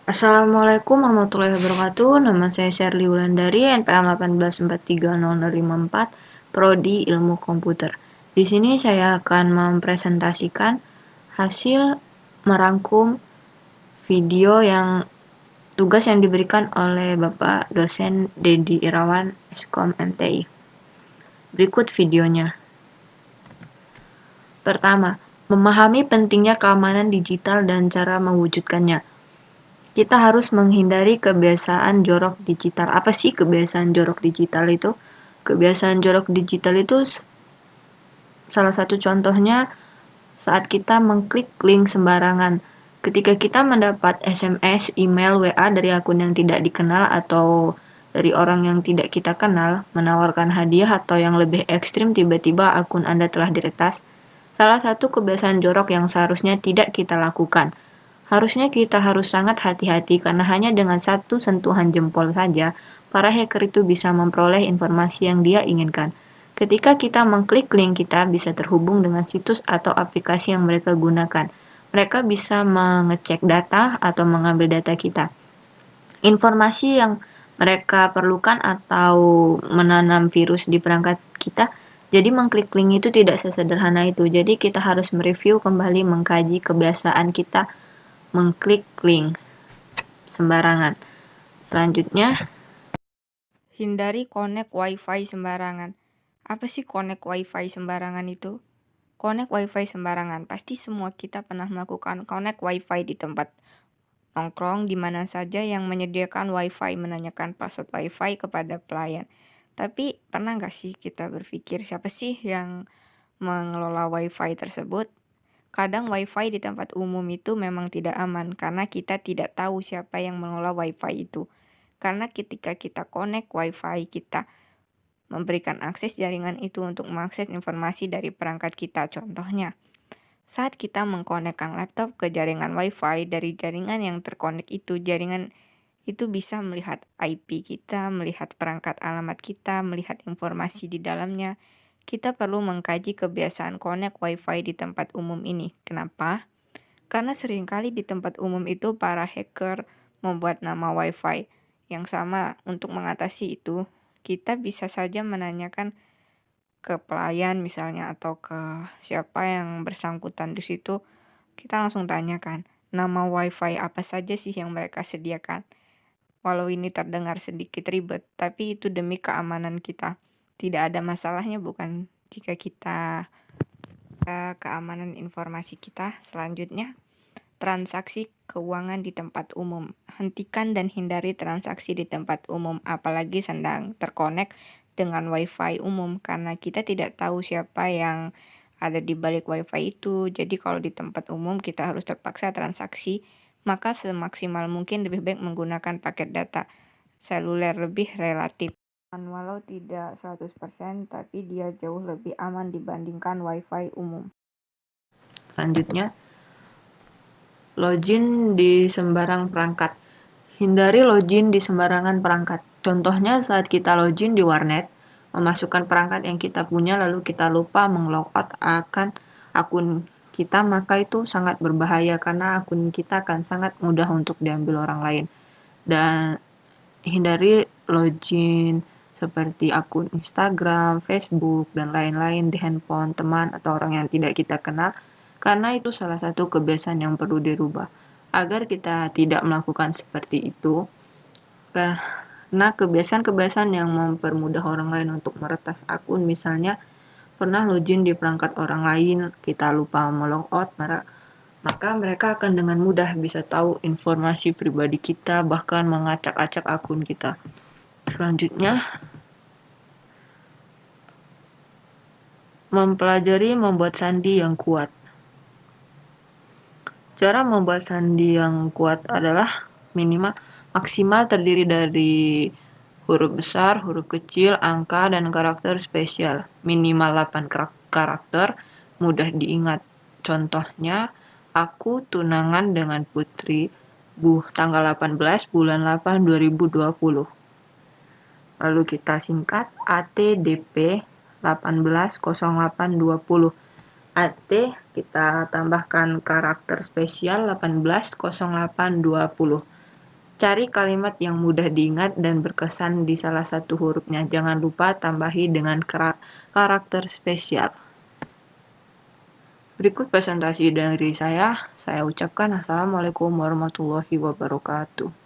Assalamualaikum warahmatullahi wabarakatuh. Nama saya Sherly Wulandari, NPM 18430054, Prodi Ilmu Komputer. Di sini saya akan mempresentasikan hasil merangkum video tugas yang diberikan oleh Bapak dosen Dedi Irawan, Eskom MTI. Berikut videonya. Pertama, memahami pentingnya keamanan digital dan cara mewujudkannya. Kita harus menghindari kebiasaan jorok digital. Apa sih kebiasaan jorok digital itu? Kebiasaan jorok digital itu salah satu contohnya saat kita mengklik link sembarangan. Ketika kita mendapat SMS, email, WA dari akun yang tidak dikenal atau dari orang yang tidak kita kenal, menawarkan hadiah atau yang lebih ekstrim tiba-tiba akun Anda telah diretas. Salah satu kebiasaan jorok yang seharusnya tidak kita lakukan. Harusnya kita harus sangat hati-hati karena hanya dengan satu sentuhan jempol saja, para hacker itu bisa memperoleh informasi yang dia inginkan. Ketika kita mengklik link, kita bisa terhubung dengan situs atau aplikasi yang mereka gunakan. Mereka bisa mengecek data atau mengambil data kita. Informasi yang mereka perlukan atau menanam virus di perangkat kita. Jadi mengklik link itu tidak sesederhana itu. Jadi kita harus mereview kembali, mengkaji kebiasaan kita mengklik link sembarangan. Selanjutnya, hindari connect wifi sembarangan. Apa sih connect wifi sembarangan itu? Connect wifi sembarangan, pasti semua kita pernah melakukan connect wifi di tempat nongkrong di mana saja yang menyediakan wifi, menanyakan password wifi kepada pelayan. Tapi pernah nggak sih kita berpikir siapa sih yang mengelola wifi tersebut? Kadang wifi di tempat umum itu memang tidak aman karena kita tidak tahu siapa yang mengelola wifi itu. Karena ketika kita connect wifi, kita memberikan akses jaringan itu untuk mengakses informasi dari perangkat kita. Contohnya, saat kita mengkonekkan laptop ke jaringan wifi, dari jaringan yang terkonek itu, jaringan itu bisa melihat IP kita, melihat perangkat alamat kita, melihat informasi di dalamnya. Kita perlu mengkaji kebiasaan connect wifi di tempat umum ini. Kenapa? Karena seringkali di tempat umum itu para hacker membuat nama wifi yang sama. Untuk mengatasi itu, kita bisa saja menanyakan ke pelayan misalnya atau ke siapa yang bersangkutan di situ. Kita langsung tanyakan, nama wifi apa saja sih yang mereka sediakan. Walau ini terdengar sedikit ribet, tapi itu demi keamanan kita. Tidak ada masalahnya bukan jika kita keamanan informasi kita. Selanjutnya, transaksi keuangan di tempat umum. Hentikan dan hindari transaksi di tempat umum, apalagi sedang terkonek dengan wifi umum, karena kita tidak tahu siapa yang ada di balik wifi itu. Jadi kalau di tempat umum kita harus terpaksa transaksi, maka semaksimal mungkin lebih baik menggunakan paket data seluler lebih relatif. Walau tidak 100%, tapi dia jauh lebih aman dibandingkan wifi umum. selanjutnya, login di sembarang perangkat. Hindari login di sembarangan perangkat. Contohnya saat kita login di warnet, memasukkan perangkat yang kita punya lalu kita lupa menglogout akan akun kita, maka itu sangat berbahaya karena akun kita akan sangat mudah untuk diambil orang lain. Dan hindari login seperti akun Instagram, Facebook, dan lain-lain di handphone teman atau orang yang tidak kita kenal, karena itu salah satu kebiasaan yang perlu dirubah. Agar kita tidak melakukan seperti itu, karena kebiasaan-kebiasaan yang mempermudah orang lain untuk meretas akun, misalnya pernah login di perangkat orang lain, kita lupa melogout, maka mereka akan dengan mudah bisa tahu informasi pribadi kita, bahkan mengacak-acak akun kita. Selanjutnya, mempelajari membuat sandi yang kuat. Cara membuat sandi yang kuat adalah maksimal terdiri dari huruf besar, huruf kecil, angka, dan karakter spesial. Minimal 8 karakter, mudah diingat. Contohnya, aku tunangan dengan Putri, tanggal 18 bulan 8 2020. Lalu kita singkat ATDP 180820. AT kita tambahkan karakter spesial 180820. Cari kalimat yang mudah diingat dan berkesan di salah satu hurufnya. Jangan lupa tambahi dengan karakter spesial. Berikut presentasi dari saya ucapkan Assalamualaikum warahmatullahi wabarakatuh.